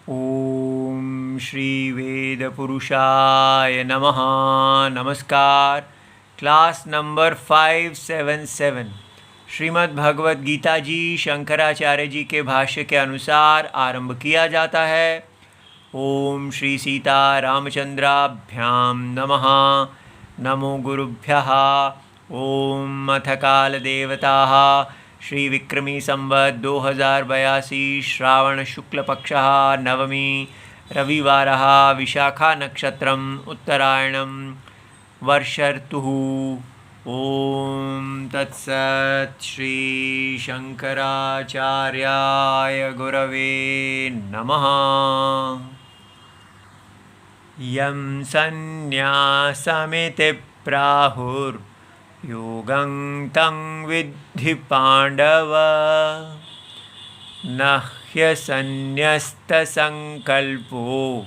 ओम श्री वेद पुरुषाय नमः। नमस्कार। क्लास नंबर 577 श्रीमद् भगवत गीता जी शंकराचार्य जी के भाष्य के अनुसार आरंभ किया जाता है। ओम श्री सीता रामचंद्राभ्याम नमः। नमो गुरुभ्यः। ओम अथ काल देवताः श्री विक्रमी संवत् 2082 श्रावण शुक्ल पक्षः नवमी रविवारः विशाखा नक्षत्रम् उत्तरायणं वर्ष ऋतुः। ओम तत्सत्। श्री शंकराचार्याय गुरवे नमः। यं सन्न्यासमिति प्राहुर् योगं तं विद्धि पाण्डव। न ह्यसन्न्यस्तसंकल्पो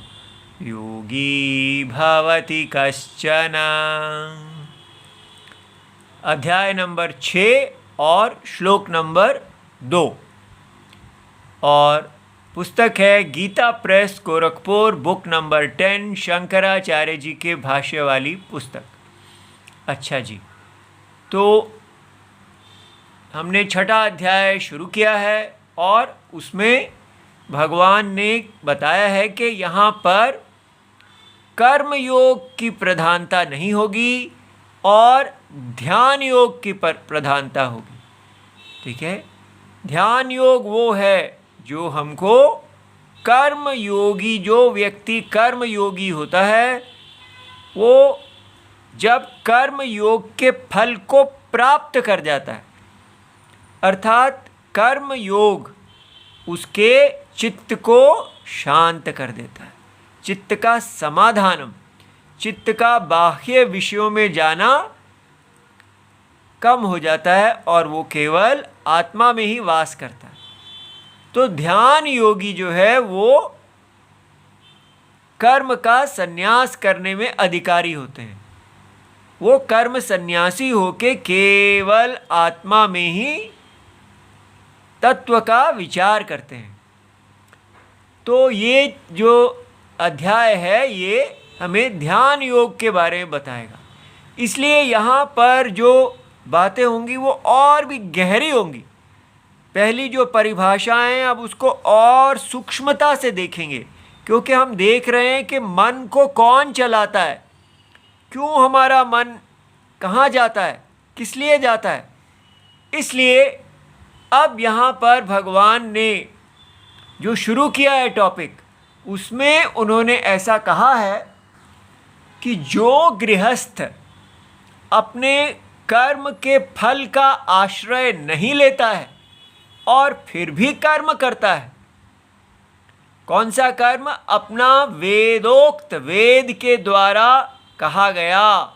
योगी भवति कश्चन। अध्याय नंबर 6 और श्लोक नंबर 2 और पुस्तक है Gita press Gorakhpur, book number 10, Shankaracharya ji के भाष्य वाली पुस्तक। अच्छा जी, तो हमने छठा अध्याय शुरू किया है और उसमें भगवान ने बताया है कि यहाँ पर कर्म योग की प्रधानता नहीं होगी और ध्यान योग की प्रधानता होगी। ठीक है, ध्यान योग वो है जो हमको कर्म योगी, जो व्यक्ति कर्म योगी होता है वो जब कर्म योग के फल को प्राप्त कर जाता है, अर्थात कर्म योग उसके चित्त को शांत कर देता है। चित्त का समाधानम, चित्त का बाह्य विषयों में जाना कम हो जाता है और वो केवल आत्मा में ही वास करता है। तो ध्यान योगी जो है वो कर्म का संन्यास करने में अधिकारी होते हैं। वो कर्म सन्यासी होके केवल आत्मा में ही तत्व का विचार करते हैं। तो ये जो अध्याय है ये हमें ध्यान योग के बारे में बताएगा। इसलिए यहाँ पर जो बातें होंगी वो और भी गहरी होंगी। पहली जो परिभाषाएं अब उसको और सूक्ष्मता से देखेंगे, क्योंकि हम देख रहे हैं कि मन को कौन चलाता है, क्यों हमारा मन कहाँ जाता है, किस लिए जाता है। इसलिए अब यहाँ पर भगवान ने जो शुरू किया है टॉपिक, उसमें उन्होंने ऐसा कहा है कि जो गृहस्थ अपने कर्म के फल का आश्रय नहीं लेता है और फिर भी कर्म करता है। कौन सा कर्म? अपना वेदोक्त, वेद के द्वारा कहा गया,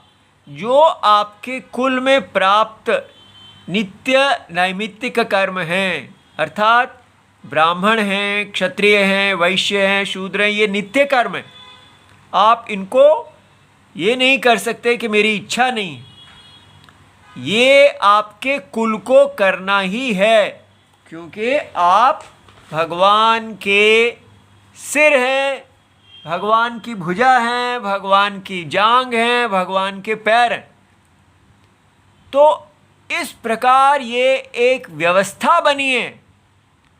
जो आपके कुल में प्राप्त नित्य नैमित्तिक कर्म हैं, अर्थात ब्राह्मण हैं, क्षत्रिय हैं, वैश्य हैं, शूद्र हैं, ये नित्य कर्म हैं। आप इनको ये नहीं कर सकते कि मेरी इच्छा नहीं है, ये आपके कुल को करना ही है, क्योंकि आप भगवान के सिर हैं, भगवान की भुजा हैं, भगवान की जांग हैं, भगवान के पैर हैं। तो इस प्रकार ये एक व्यवस्था बनी है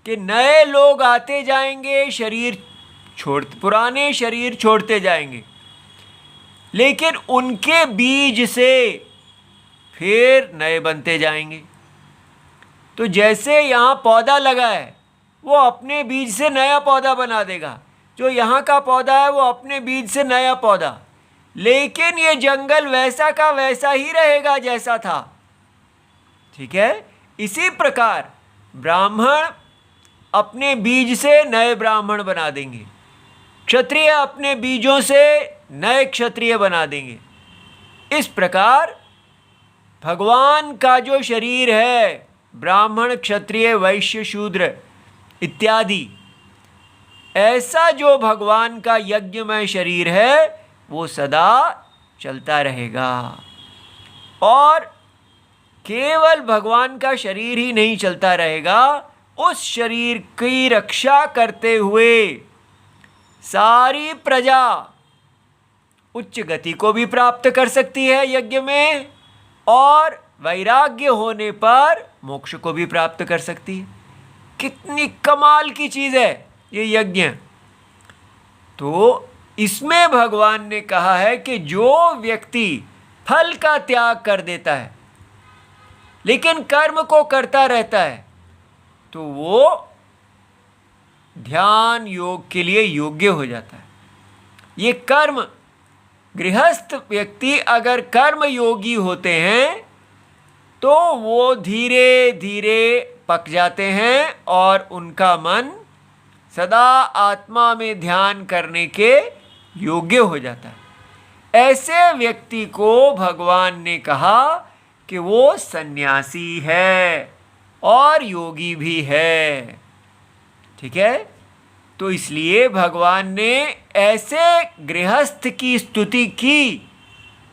कि नए लोग आते जाएंगे, पुराने शरीर छोड़ते जाएंगे, लेकिन उनके बीज से फिर नए बनते जाएंगे। तो जैसे यहाँ पौधा लगा है वो अपने बीज से नया पौधा बना देगा, जो यहाँ का पौधा है वो अपने बीज से नया पौधा, लेकिन ये जंगल वैसा का वैसा ही रहेगा जैसा था। ठीक है, इसी प्रकार ब्राह्मण अपने बीज से नए ब्राह्मण बना देंगे, क्षत्रिय अपने बीजों से नए क्षत्रिय बना देंगे। इस प्रकार भगवान का जो शरीर है, ब्राह्मण, क्षत्रिय, वैश्य, शूद्र इत्यादि, ऐसा जो भगवान का यज्ञमय शरीर है वो सदा चलता रहेगा। और केवल भगवान का शरीर ही नहीं चलता रहेगा, उस शरीर की रक्षा करते हुए सारी प्रजा उच्च गति को भी प्राप्त कर सकती है यज्ञ में, और वैराग्य होने पर मोक्ष को भी प्राप्त कर सकती है। कितनी कमाल की चीज है ये यज्ञ। तो इसमें भगवान ने कहा है कि जो व्यक्ति फल का त्याग कर देता है लेकिन कर्म को करता रहता है तो वो ध्यान योग के लिए योग्य हो जाता है। ये कर्म, गृहस्थ व्यक्ति अगर कर्म योगी होते हैं तो वो धीरे धीरे पक जाते हैं और उनका मन सदा आत्मा में ध्यान करने के योग्य हो जाता है। ऐसे व्यक्ति को भगवान ने कहा कि वो सन्यासी है और योगी भी है। ठीक है, तो इसलिए भगवान ने ऐसे गृहस्थ की स्तुति की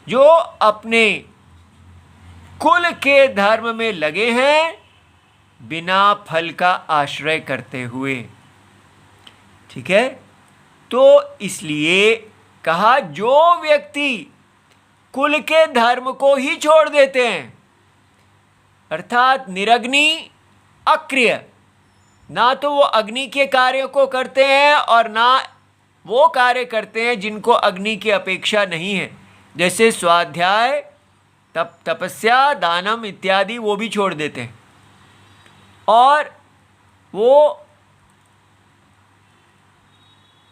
जो अपने कुल के धर्म में लगे हैं बिना फल का आश्रय करते हुए। ठीक है, तो इसलिए कहा जो व्यक्ति कुल के धर्म को ही छोड़ देते हैं, अर्थात निरग्नि अक्रिय, ना तो वो अग्नि के कार्य को करते हैं और ना वो कार्य करते हैं जिनको अग्नि की अपेक्षा नहीं है, जैसे स्वाध्याय, तपस्या, दानम इत्यादि, वो भी छोड़ देते हैं। और वो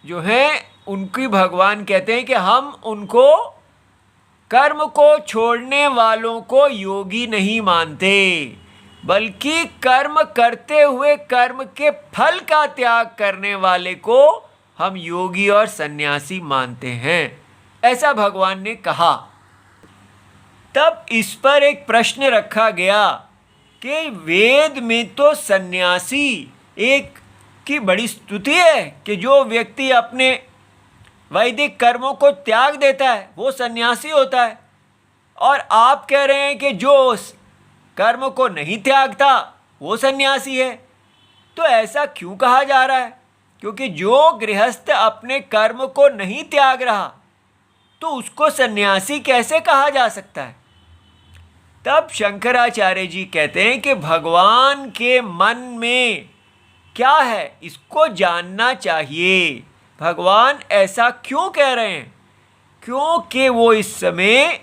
जो है उनकी भगवान कहते हैं कि हम उनको, कर्म को छोड़ने वालों को योगी नहीं मानते, बल्कि कर्म करते हुए कर्म के फल का त्याग करने वाले को हम योगी और सन्यासी मानते हैं, ऐसा भगवान ने कहा। तब इस पर एक प्रश्न रखा गया कि वेद में तो सन्यासी एक की बड़ी स्तुति है कि जो व्यक्ति अपने वैदिक कर्मों को त्याग देता है वो सन्यासी होता है, और आप कह रहे हैं कि जो कर्म को नहीं त्यागता वो सन्यासी है। तो ऐसा क्यों कहा जा रहा है? क्योंकि जो गृहस्थ अपने कर्म को नहीं त्याग रहा तो उसको सन्यासी कैसे कहा जा सकता है? तब शंकराचार्य जी कहते हैं कि भगवान के मन में क्या है इसको जानना चाहिए। भगवान ऐसा क्यों कह रहे हैं? क्योंकि वो इस समय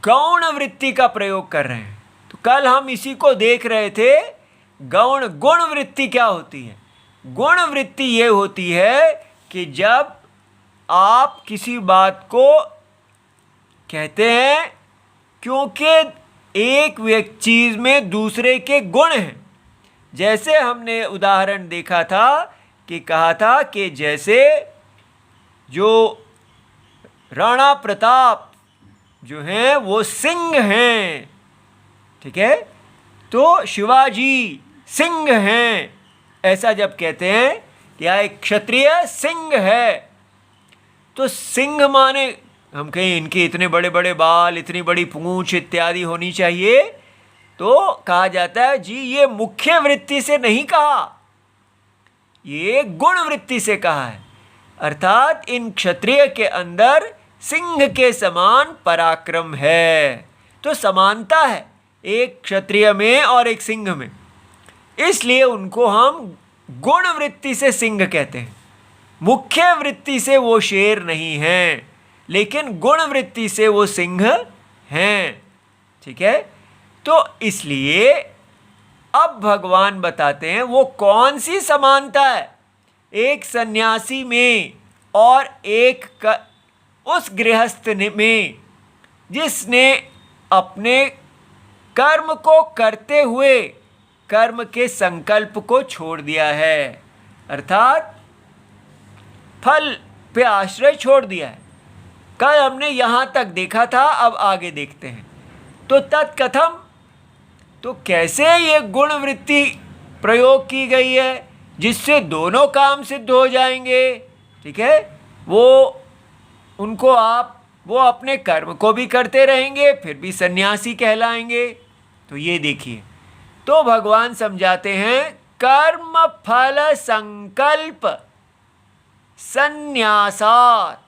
गौण वृत्ति का प्रयोग कर रहे हैं। तो कल हम इसी को देख रहे थे। गौण गुण वृत्ति क्या होती है? गुण वृत्ति ये होती है कि जब आप किसी बात को कहते हैं क्योंकि एक चीज में दूसरे के गुण हैं। जैसे हमने उदाहरण देखा था कि कहा था कि जैसे जो राणा प्रताप जो हैं वो सिंह हैं, ठीक है, तो शिवाजी सिंह हैं, ऐसा जब कहते हैं कि एक क्षत्रिय सिंह है, तो सिंह माने हम कहें इनके इतने बड़े बड़े बाल, इतनी बड़ी पूंछ इत्यादि होनी चाहिए, तो कहा जाता है जी ये मुख्य वृत्ति से नहीं कहा, ये गुण वृत्ति से कहा है। अर्थात इन क्षत्रिय के अंदर सिंह के समान पराक्रम है। तो समानता है एक क्षत्रिय में और एक सिंह में, इसलिए उनको हम गुण वृत्ति से सिंह कहते हैं। मुख्य वृत्ति से वो शेर नहीं हैं, लेकिन गुण वृत्ति से वो सिंह हैं। ठीक है, तो इसलिए अब भगवान बताते हैं वो कौन सी समानता है एक सन्यासी में और एक उस गृहस्थ में जिसने अपने कर्म को करते हुए कर्म के संकल्प को छोड़ दिया है, अर्थात फल पे आश्रय छोड़ दिया है। कल हमने यहाँ तक देखा था, अब आगे देखते हैं। तो तत्कथम, तो कैसे ये गुण वृत्ति प्रयोग की गई है जिससे दोनों काम सिद्ध हो जाएंगे। ठीक है, वो अपने कर्म को भी करते रहेंगे फिर भी सन्यासी कहलाएंगे। तो ये देखिए, तो भगवान समझाते हैं कर्म फल संकल्प संन्यासात्।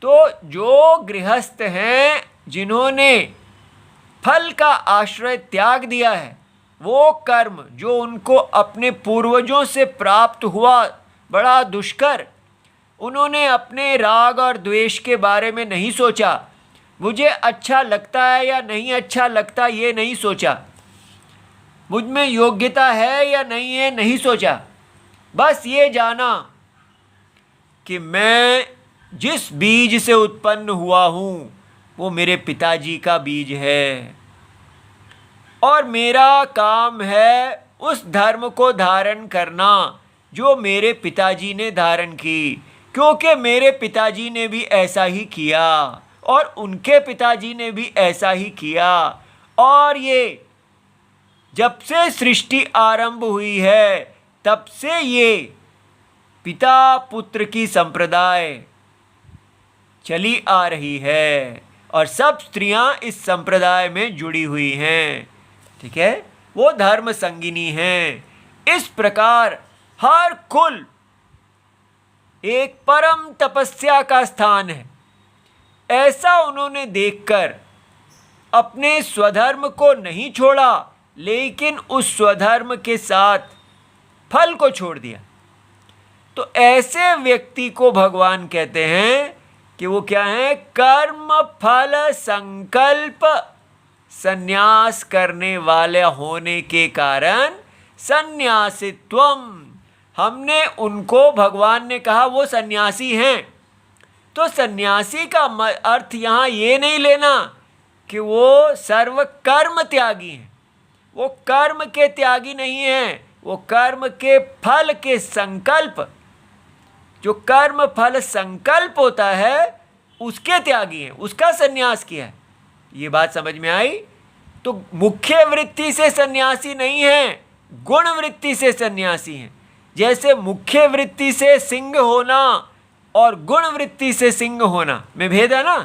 तो जो गृहस्थ हैं जिन्होंने फल का आश्रय त्याग दिया है, वो कर्म जो उनको अपने पूर्वजों से प्राप्त हुआ बड़ा दुष्कर, उन्होंने अपने राग और द्वेष के बारे में नहीं सोचा, मुझे अच्छा लगता है या नहीं अच्छा लगता ये नहीं सोचा, मुझ में योग्यता है या नहीं है नहीं सोचा, बस ये जाना कि मैं जिस बीज से उत्पन्न हुआ हूँ वो मेरे पिताजी का बीज है और मेरा काम है उस धर्म को धारण करना जो मेरे पिताजी ने धारण की, क्योंकि मेरे पिताजी ने भी ऐसा ही किया और उनके पिताजी ने भी ऐसा ही किया। और ये जब से सृष्टि आरंभ हुई है तब से ये पिता पुत्र की संप्रदाय चली आ रही है और सब स्त्रियां इस संप्रदाय में जुड़ी हुई हैं। ठीक है, वो धर्म संगिनी हैं। इस प्रकार हर कुल एक परम तपस्या का स्थान है, ऐसा उन्होंने देखकर अपने स्वधर्म को नहीं छोड़ा, लेकिन उस स्वधर्म के साथ फल को छोड़ दिया। तो ऐसे व्यक्ति को भगवान कहते हैं कि वो क्या है, कर्म फल संकल्प संन्यास करने वाले होने के कारण संन्यासित्वम, हमने उनको, भगवान ने कहा वो सन्यासी हैं। तो सन्यासी का अर्थ यहाँ ये नहीं लेना कि वो सर्व कर्म त्यागी हैं, वो कर्म के त्यागी नहीं हैं, वो कर्म के फल के संकल्प, जो कर्म फल संकल्प होता है उसके त्यागी हैं, उसका सन्यास किया है। ये बात समझ में आई? तो मुख्य वृत्ति से सन्यासी नहीं है, गुण वृत्ति से सन्यासी हैं। जैसे मुख्य वृत्ति से सिंह होना और गुण वृत्ति से सिंह होना में भेद है ना।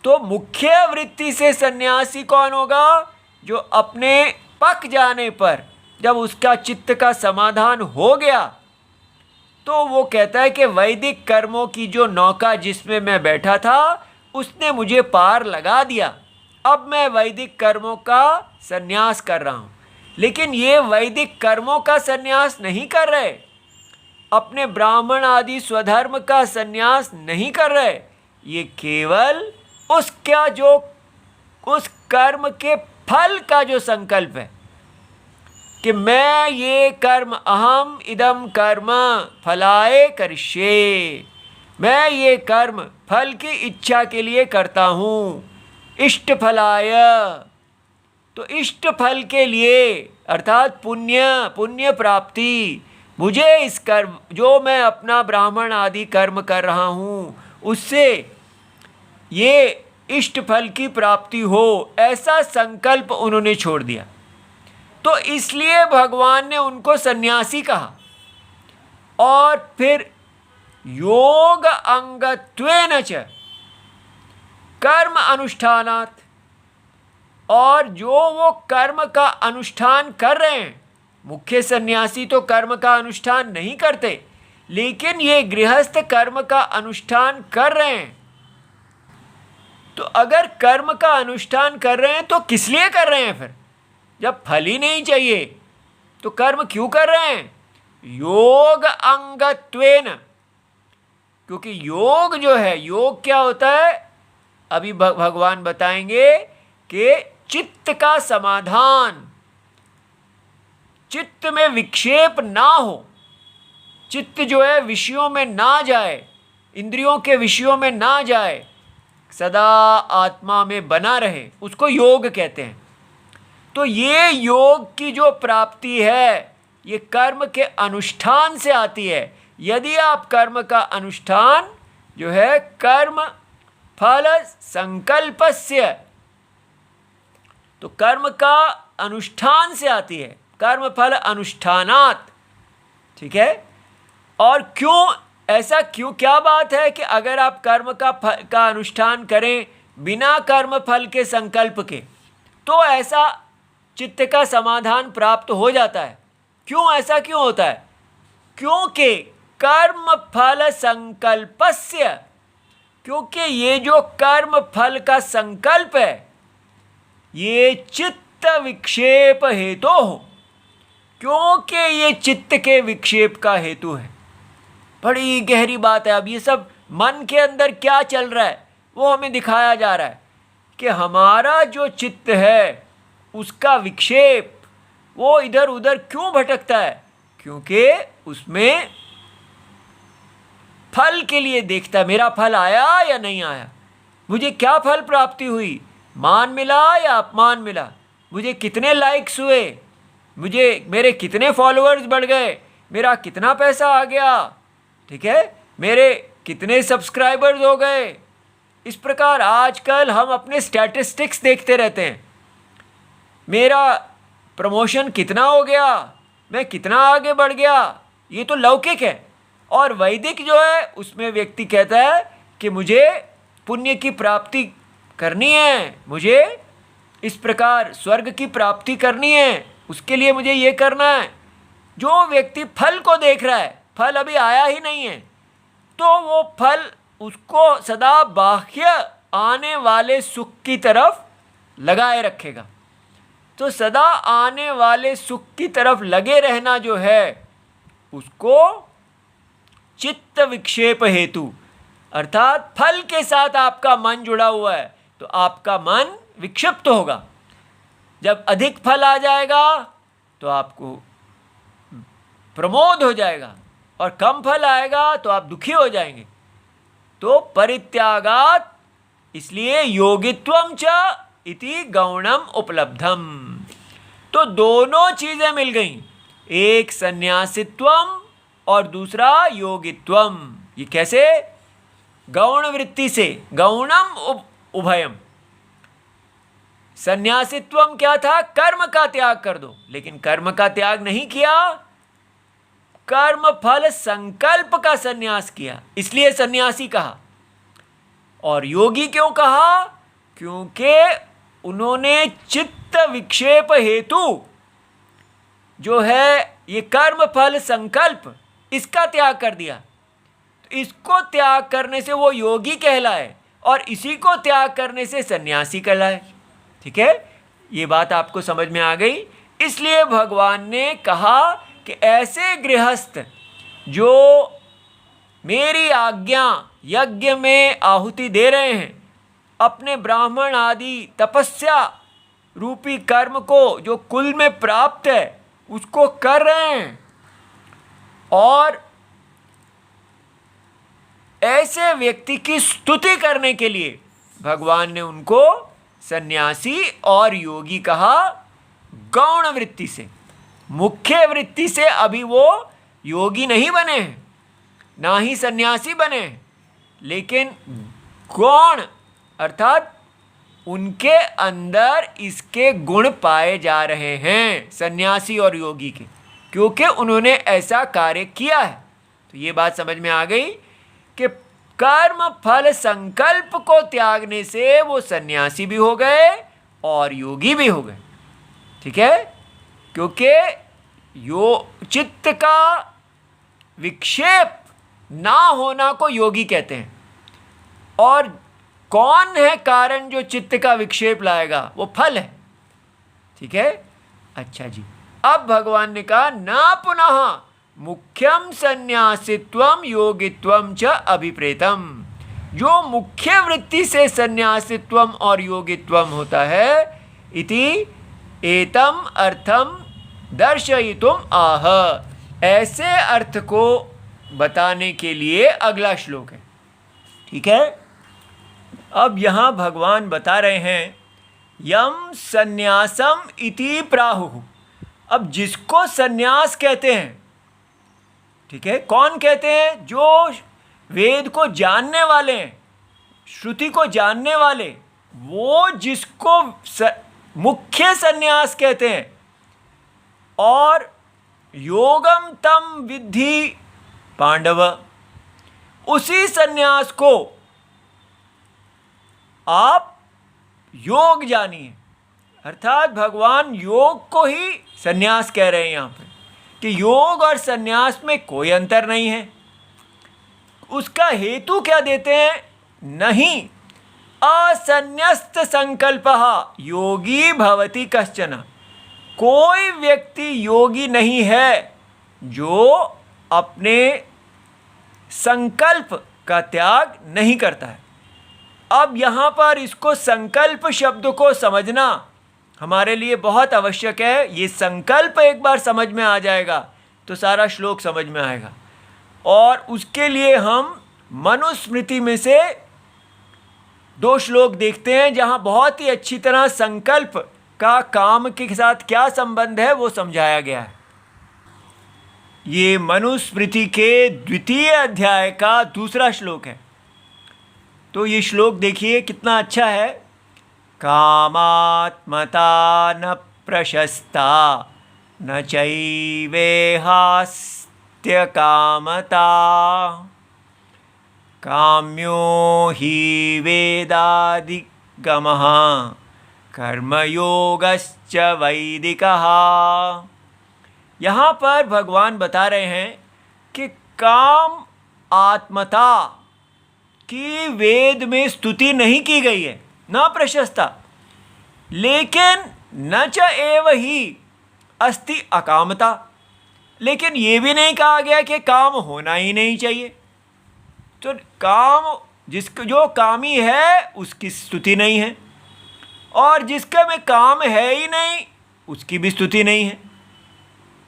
तो मुख्य वृत्ति से सन्यासी कौन होगा? जो अपने पक जाने पर, जब उसका चित्त का समाधान हो गया, तो वो कहता है कि वैदिक कर्मों की जो नौका जिसमें मैं बैठा था उसने मुझे पार लगा दिया, अब मैं वैदिक कर्मों का संन्यास कर रहा हूँ। लेकिन ये वैदिक कर्मों का संन्यास नहीं कर रहे, अपने ब्राह्मण आदि स्वधर्म का संन्यास नहीं कर रहे, ये केवल उसका जो उस कर्म के फल का जो संकल्प है कि मैं ये कर्म, अहम इदम कर्म फलाय करिष्ये, मैं ये कर्म फल की इच्छा के लिए करता हूँ, इष्ट फलाय, तो इष्ट फल के लिए अर्थात पुण्य प्राप्ति, मुझे इस कर्म, जो मैं अपना ब्राह्मण आदि कर्म कर रहा हूँ उससे ये इष्ट फल की प्राप्ति हो, ऐसा संकल्प उन्होंने छोड़ दिया। तो इसलिए भगवान ने उनको सन्यासी कहा। और फिर योग अंगत्वेन च कर्म अनुष्ठानात्, और जो वो कर्म का अनुष्ठान कर रहे हैं, मुख्य सन्यासी तो कर्म का अनुष्ठान नहीं करते, लेकिन ये गृहस्थ कर्म का अनुष्ठान कर रहे हैं। तो अगर कर्म का अनुष्ठान कर रहे हैं तो किस लिए कर रहे हैं? फिर जब फल ही नहीं चाहिए तो कर्म क्यों कर रहे हैं? योग अंगत्वेन, क्योंकि योग जो है, योग क्या होता है अभी भगवान बताएंगे कि चित्त का समाधान, चित्त में विक्षेप ना हो, चित्त जो है विषयों में ना जाए, इंद्रियों के विषयों में ना जाए, सदा आत्मा में बना रहे, उसको योग कहते हैं। तो ये योग की जो प्राप्ति है ये कर्म के अनुष्ठान से आती है। यदि आप कर्म का अनुष्ठान जो है कर्म फल संकल्पस्य, तो कर्म का अनुष्ठान से आती है, कर्म फल अनुष्ठानात्। ठीक है, और क्यों ऐसा, क्यों, क्या बात है कि अगर आप कर्म का अनुष्ठान करें बिना कर्म फल के संकल्प के तो ऐसा चित्त का समाधान प्राप्त हो जाता है? क्यों, ऐसा क्यों होता है? क्योंकि कर्म फल संकल्पस्य, क्योंकि ये जो कर्म फल का संकल्प है ये चित्त विक्षेप हेतु हो, क्योंकि ये चित्त के विक्षेप का हेतु है। बड़ी गहरी बात है। अब ये सब मन के अंदर क्या चल रहा है वो हमें दिखाया जा रहा है कि हमारा जो चित्त है उसका विक्षेप वो इधर उधर क्यों भटकता है, क्योंकि उसमें फल के लिए देखता है, मेरा फल आया या नहीं आया, मुझे क्या फल प्राप्ति हुई, मान मिला या अपमान मिला, मुझे कितने लाइक्स हुए, मुझे मेरे कितने फॉलोअर्स बढ़ गए, मेरा कितना पैसा आ गया, ठीक है, मेरे कितने सब्सक्राइबर्स हो गए। इस प्रकार आजकल हम अपने स्टैटिस्टिक्स देखते रहते हैं, मेरा प्रमोशन कितना हो गया, मैं कितना आगे बढ़ गया। ये तो लौकिक है। और वैदिक जो है उसमें व्यक्ति कहता है कि मुझे पुण्य की प्राप्ति करनी है, मुझे इस प्रकार स्वर्ग की प्राप्ति करनी है, उसके लिए मुझे ये करना है। जो व्यक्ति फल को देख रहा है, फल अभी आया ही नहीं है, तो वो फल उसको सदा बाह्य आने वाले सुख की तरफ लगाए रखेगा। तो सदा आने वाले सुख की तरफ लगे रहना जो है उसको चित्त विक्षेप हेतु, अर्थात फल के साथ आपका मन जुड़ा हुआ है तो आपका मन विक्षिप्त होगा। जब अधिक फल आ जाएगा तो आपको प्रमोद हो जाएगा, और कम फल आएगा तो आप दुखी हो जाएंगे। तो परित्यागात, इसलिए योगित्वम च इति गौणम उपलब्धम। तो दोनों चीजें मिल गई, एक सन्यासित्वम और दूसरा योगित्वम। ये कैसे? गौण वृत्ति से, गौणम उभयम। सन्यासित्वम क्या था? कर्म का त्याग कर दो, लेकिन कर्म का त्याग नहीं किया, कर्म फल संकल्प का सन्यास किया, इसलिए सन्यासी कहा। और योगी क्यों कहा? क्योंकि उन्होंने चित्त विक्षेप हेतु जो है ये कर्म फल संकल्प, इसका त्याग कर दिया। तो इसको त्याग करने से वो योगी कहलाए और इसी को त्याग करने से सन्यासी कहलाए। ठीक है, ये बात आपको समझ में आ गई। इसलिए भगवान ने कहा कि ऐसे गृहस्थ जो मेरी आज्ञा यज्ञ में आहुति दे रहे हैं, अपने ब्राह्मण आदि तपस्या रूपी कर्म को जो कुल में प्राप्त है उसको कर रहे हैं, और ऐसे व्यक्ति की स्तुति करने के लिए भगवान ने उनको सन्यासी और योगी कहा। गौण वृत्ति से, मुख्य वृत्ति से अभी वो योगी नहीं बने हैं, ना ही सन्यासी बने हैं, लेकिन गौण अर्थात उनके अंदर इसके गुण पाए जा रहे हैं सन्यासी और योगी के, क्योंकि उन्होंने ऐसा कार्य किया है। तो ये बात समझ में आ गई कि कर्म फल संकल्प को त्यागने से वो सन्यासी भी हो गए और योगी भी हो गए। ठीक है, क्योंकि चित्त का विक्षेप ना होना को योगी कहते हैं। और कौन है कारण जो चित्त का विक्षेप लाएगा? वो फल है। ठीक है, अच्छा जी। अब भगवान ने कहा ना पुनः मुख्यम सन्यासित्वम योगित्वम च अभिप्रेतम। जो मुख्य वृत्ति से सन्यासित्वम और योगित्वम होता है, इति एतम अर्थम दर्शयितुम आह। ऐसे अर्थ को बताने के लिए अगला श्लोक है। ठीक है, अब यहाँ भगवान बता रहे हैं यम सन्यासम इति प्राहुः। अब जिसको सन्यास कहते हैं, ठीक है, कौन कहते हैं? जो वेद को जानने वाले हैं, श्रुति को जानने वाले, वो जिसको मुख्य सन्यास कहते हैं। और योगम तम विद्धि पांडव, उसी सन्यास को आप योग जानिए। अर्थात भगवान योग को ही सन्यास कह रहे हैं यहाँ पर, कि योग और सन्यास में कोई अंतर नहीं है। उसका हेतु क्या देते हैं? नहीं, असन्न्यस्त संकल्पः योगी भवति कश्चन। कोई व्यक्ति योगी नहीं है जो अपने संकल्प का त्याग नहीं करता है। अब यहाँ पर इसको संकल्प शब्द को समझना हमारे लिए बहुत आवश्यक है। ये संकल्प एक बार समझ में आ जाएगा तो सारा श्लोक समझ में आएगा। और उसके लिए हम मनुस्मृति में से 2 श्लोक देखते हैं जहाँ बहुत ही अच्छी तरह संकल्प का काम के साथ क्या संबंध है वो समझाया गया है। ये मनुस्मृति के 2 अध्याय का 2 श्लोक है। तो ये श्लोक देखिए कितना अच्छा है। कामात्मता न प्रशस्ता न चैवेहास्त्य कामता काम्यो हि वेदाधिगमः कर्मयोगश्च वैदिकः। यहाँ पर भगवान बता रहे हैं कि काम आत्मता की वेद में स्तुति नहीं की गई है, न प्रशस्ता, लेकिन न च एव ही अस्ति अकामता। लेकिन ये भी नहीं कहा गया कि काम होना ही नहीं चाहिए। तो काम जो कामी है उसकी स्तुति नहीं है, और जिसका में काम है ही नहीं उसकी भी स्तुति नहीं है।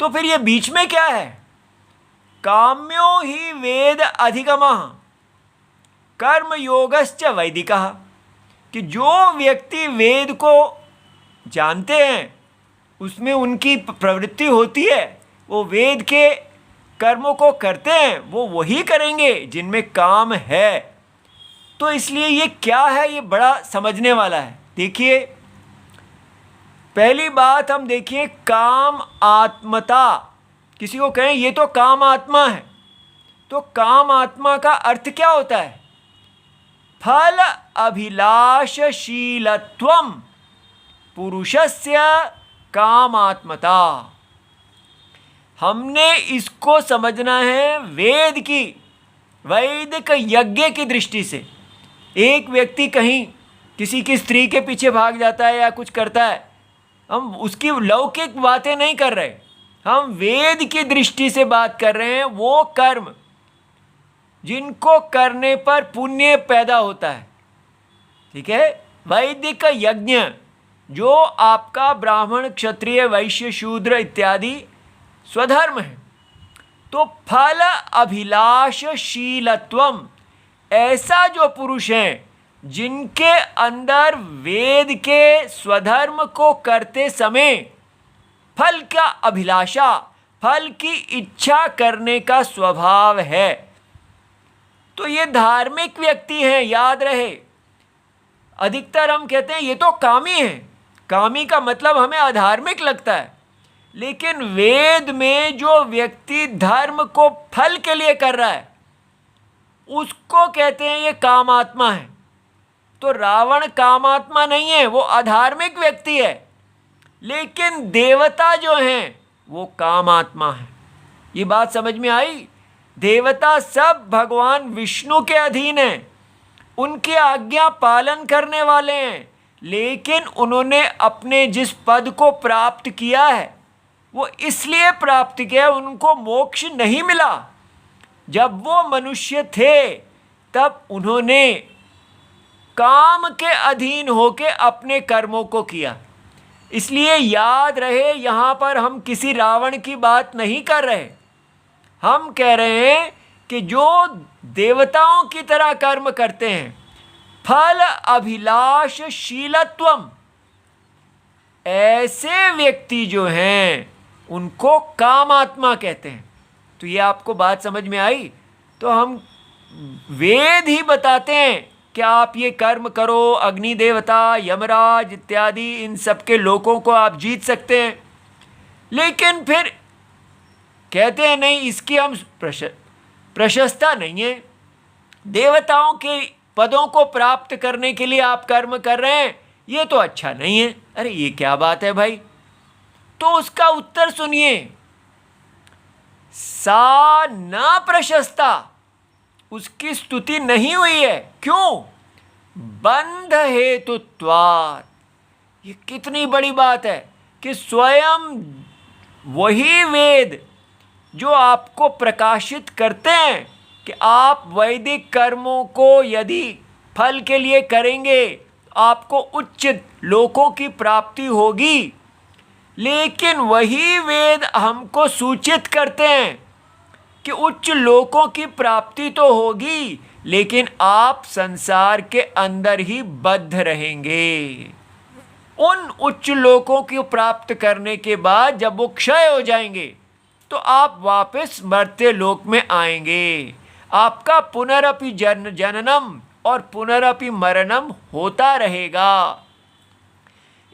तो फिर ये बीच में क्या है? काम्यो ही वेद अधिगमः कर्मयोगश्च वैदिकः, कि जो व्यक्ति वेद को जानते हैं, उसमें उनकी प्रवृत्ति होती है, वो वेद के कर्मों को करते हैं, वो वही करेंगे जिनमें काम है। तो इसलिए ये क्या है, ये बड़ा समझने वाला है। देखिए, पहली बात हम देखिए, काम आत्मता। किसी को कहें ये तो काम आत्मा है, तो काम आत्मा का अर्थ क्या होता है? फल अभिलाषशीलत्वम पुरुषस्य कामात्मता। हमने इसको समझना है वेद की, वैदिक यज्ञ की दृष्टि से। एक व्यक्ति कहीं किसी की स्त्री के पीछे भाग जाता है या कुछ करता है, हम उसकी लौकिक बातें नहीं कर रहे, हम वेद की दृष्टि से बात कर रहे हैं। वो कर्म जिनको करने पर पुण्य पैदा होता है, ठीक है, वैदिक यज्ञ जो आपका ब्राह्मण क्षत्रिय वैश्य शूद्र इत्यादि स्वधर्म है। तो फल अभिलाषशीलत्वम, ऐसा जो पुरुष हैं जिनके अंदर वेद के स्वधर्म को करते समय फल का अभिलाषा, फल की इच्छा करने का स्वभाव है, तो ये धार्मिक व्यक्ति हैं। याद रहे, अधिकतर हम कहते हैं ये तो कामी है। कामी का मतलब हमें अधार्मिक लगता है, लेकिन वेद में जो व्यक्ति धर्म को फल के लिए कर रहा है उसको कहते हैं ये कामात्मा है। तो रावण कामात्मा नहीं है, वो अधार्मिक व्यक्ति है, लेकिन देवता जो हैं वो कामात्मा है। ये बात समझ में आई? देवता सब भगवान विष्णु के अधीन हैं, उनकी आज्ञा पालन करने वाले हैं, लेकिन उन्होंने अपने जिस पद को प्राप्त किया है वो इसलिए प्राप्त किया, उनको मोक्ष नहीं मिला। जब वो मनुष्य थे तब उन्होंने काम के अधीन होकर अपने कर्मों को किया। इसलिए याद रहे, यहाँ पर हम किसी रावण की बात नहीं कर रहे, हम कह रहे हैं कि जो देवताओं की तरह कर्म करते हैं, फल अभिलाषशीलत्वम, ऐसे व्यक्ति जो हैं उनको कामात्मा कहते हैं। तो ये आपको बात समझ में आई? तो हम वेद ही बताते हैं कि आप ये कर्म करो, अग्नि देवता, यमराज इत्यादि इन सबके लोगों को आप जीत सकते हैं, लेकिन फिर कहते हैं नहीं, इसकी हम प्रशस्ता नहीं है। देवताओं के पदों को प्राप्त करने के लिए आप कर्म कर रहे हैं, ये तो अच्छा नहीं है। अरे ये क्या बात है भाई? तो उसका उत्तर सुनिए, सा न प्रशस्ता, उसकी स्तुति नहीं हुई है। क्यों? बंध हेतुत्वात्। ये कितनी बड़ी बात है कि स्वयं वही वेद जो आपको प्रकाशित करते हैं कि आप वैदिक कर्मों को यदि फल के लिए करेंगे आपको उच्च लोकों की प्राप्ति होगी, लेकिन वही वेद हमको सूचित करते हैं कि उच्च लोकों की प्राप्ति तो होगी, लेकिन आप संसार के अंदर ही बद्ध रहेंगे। उन उच्च लोकों को प्राप्त करने के बाद जब वो क्षय हो जाएंगे तो आप वापस मर्त्य लोक में आएंगे। आपका पुनरपि जननम और पुनरपि मरणम होता रहेगा।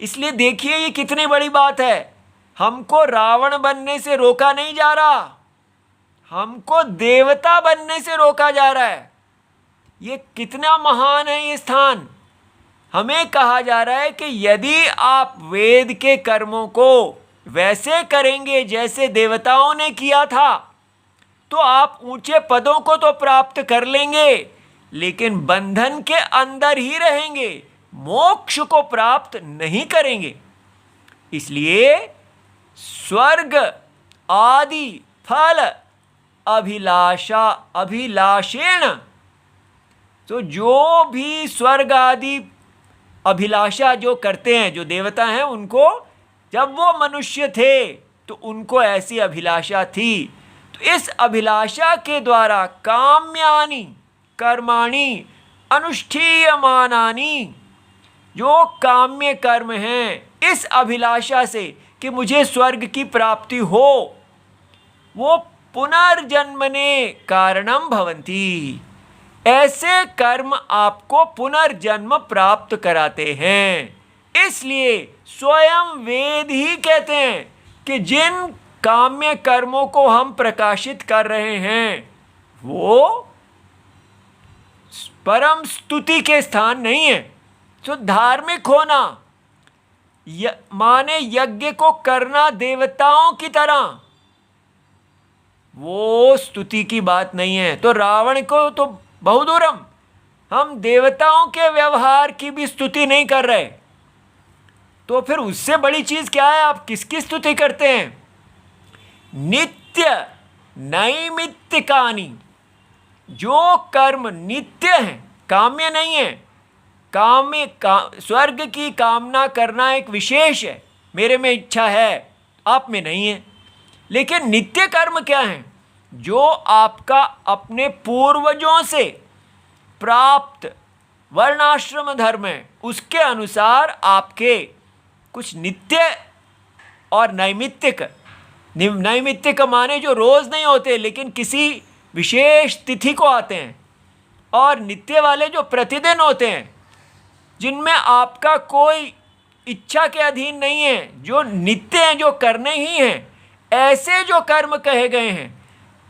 इसलिए देखिए ये कितनी बड़ी बात है। हमको रावण बनने से रोका नहीं जा रहा, हमको देवता बनने से रोका जा रहा है। ये कितना महान है ये स्थान। हमें कहा जा रहा है कि यदि आप वेद के कर्मों को वैसे करेंगे जैसे देवताओं ने किया था तो आप ऊंचे पदों को तो प्राप्त कर लेंगे, लेकिन बंधन के अंदर ही रहेंगे, मोक्ष को प्राप्त नहीं करेंगे। इसलिए स्वर्ग आदि फल अभिलाषेण, तो जो भी स्वर्ग आदि अभिलाषा जो करते हैं, जो देवता हैं, उनको जब वो मनुष्य थे तो उनको ऐसी अभिलाषा थी। तो इस अभिलाषा के द्वारा काम्यानि कर्माणि अनुष्ठीयमानानि, जो काम्य कर्म हैं, इस अभिलाषा से कि मुझे स्वर्ग की प्राप्ति हो, वो पुनर्जन्मने कारणम भवन्ति। ऐसे कर्म आपको पुनर्जन्म प्राप्त कराते हैं। इसलिए स्वयं वेद ही कहते हैं कि जिन काम्य कर्मों को हम प्रकाशित कर रहे हैं वो परम स्तुति के स्थान नहीं है। तो धार्मिक होना माने यज्ञ को करना देवताओं की तरह, वो स्तुति की बात नहीं है। तो रावण को तो बहुदूरम, हम देवताओं के व्यवहार की भी स्तुति नहीं कर रहे, तो फिर उससे बड़ी चीज क्या है? आप किसकी स्तुति करते हैं? नित्य नैमित्तिकानि, जो कर्म नित्य हैं, काम्य नहीं है। स्वर्ग की कामना करना एक विशेष है, मेरे में इच्छा है, आप में नहीं है। लेकिन नित्य कर्म क्या है? जो आपका अपने पूर्वजों से प्राप्त वर्णाश्रम धर्म है, उसके अनुसार आपके कुछ नित्य और नैमित्तिक। नैमित्तिक माने जो रोज नहीं होते लेकिन किसी विशेष तिथि को आते हैं, और नित्य वाले जो प्रतिदिन होते हैं, जिनमें आपका कोई इच्छा के अधीन नहीं है, जो नित्य हैं, जो करने ही हैं। ऐसे जो कर्म कहे गए हैं,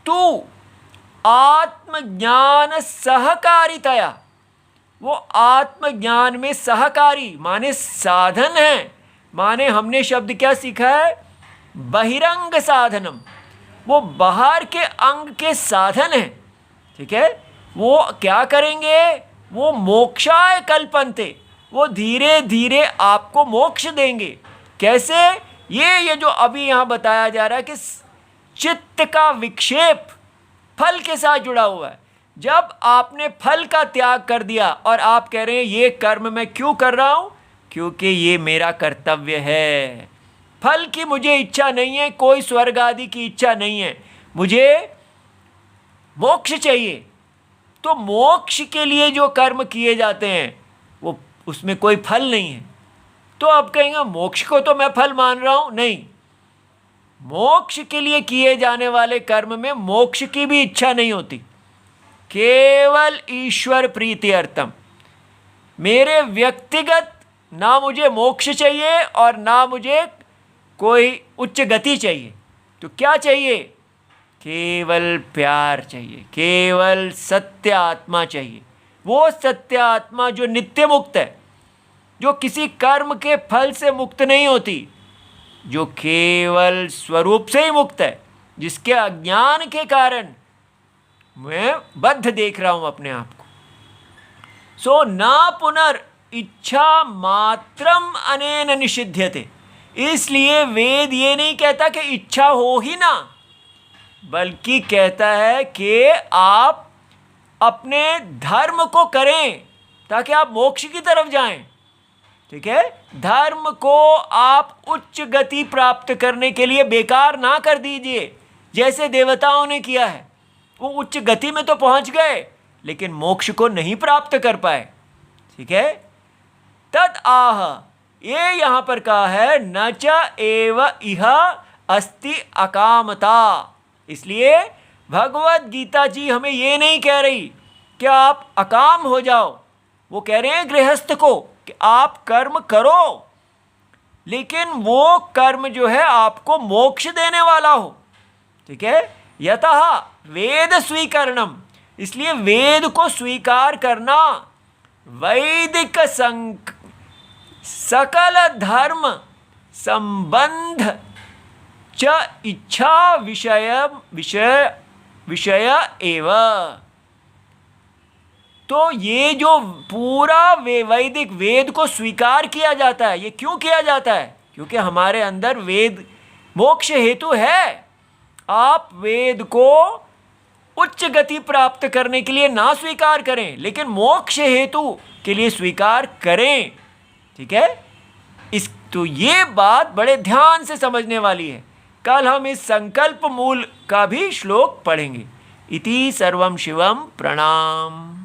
तू आत्मज्ञान सहकारितया, वो आत्मज्ञान में सहकारी माने साधन है। माने हमने शब्द क्या सीखा है? बहिरंग साधनम, वो बाहर के अंग के साधन है। ठीक है, वो क्या करेंगे? वो मोक्षाय कल्पन्ते, वो धीरे धीरे आपको मोक्ष देंगे। कैसे? ये जो अभी यहाँ बताया जा रहा है कि चित्त का विक्षेप फल के साथ जुड़ा हुआ है। जब आपने फल का त्याग कर दिया और आप कह रहे हैं ये कर्म मैं क्यों कर रहा हूँ? क्योंकि ये मेरा कर्तव्य है, फल की मुझे इच्छा नहीं है, कोई स्वर्ग आदि की इच्छा नहीं है, मुझे मोक्ष चाहिए। तो मोक्ष के लिए जो कर्म किए जाते हैं वो उसमें कोई फल नहीं है। तो आप कहेंगे मोक्ष को तो मैं फल मान रहा हूँ। नहीं, मोक्ष के लिए किए जाने वाले कर्म में मोक्ष की भी इच्छा नहीं होती, केवल ईश्वर प्रीति अर्थम। मेरे व्यक्तिगत ना मुझे मोक्ष चाहिए और ना मुझे कोई उच्च गति चाहिए। तो क्या चाहिए? केवल प्यार चाहिए, केवल सत्य आत्मा चाहिए। वो सत्य आत्मा जो नित्य मुक्त है, जो किसी कर्म के फल से मुक्त नहीं होती, जो केवल स्वरूप से ही मुक्त है, जिसके अज्ञान के कारण मैं बद्ध देख रहा हूं अपने आप को। सो न पुनर् इच्छा मात्रम अनेन निषिध्यते, इसलिए वेद ये नहीं कहता कि इच्छा हो ही ना, बल्कि कहता है कि आप अपने धर्म को करें ताकि आप मोक्ष की तरफ जाएं। ठीक है, धर्म को आप उच्च गति प्राप्त करने के लिए बेकार ना कर दीजिए, जैसे देवताओं ने किया है। वो उच्च गति में तो पहुंच गए लेकिन मोक्ष को नहीं प्राप्त कर पाए। ठीक है, तद आह, ये यहां पर कहा है न च एव इह अस्ति अकामता। इसलिए भगवत गीता जी हमें ये नहीं कह रही कि आप अकाम हो जाओ, वो कह रहे हैं गृहस्थ को कि आप कर्म करो, लेकिन वो कर्म जो है आपको मोक्ष देने वाला हो। ठीक है, यतः वेद स्वीकरणम, इसलिए वेद को स्वीकार करना, वैदिक सकल धर्म संबंध च इच्छा विषय एव। तो ये जो पूरा वैदिक वेद को स्वीकार किया जाता है, ये क्यों किया जाता है? क्योंकि हमारे अंदर वेद मोक्ष हेतु है। आप वेद को उच्च गति प्राप्त करने के लिए ना स्वीकार करें, लेकिन मोक्ष हेतु के लिए स्वीकार करें। ठीक है, तो ये बात बड़े ध्यान से समझने वाली है। कल हम इस संकल्प मूल का भी श्लोक पढ़ेंगे। इति सर्वम शिवम प्रणाम।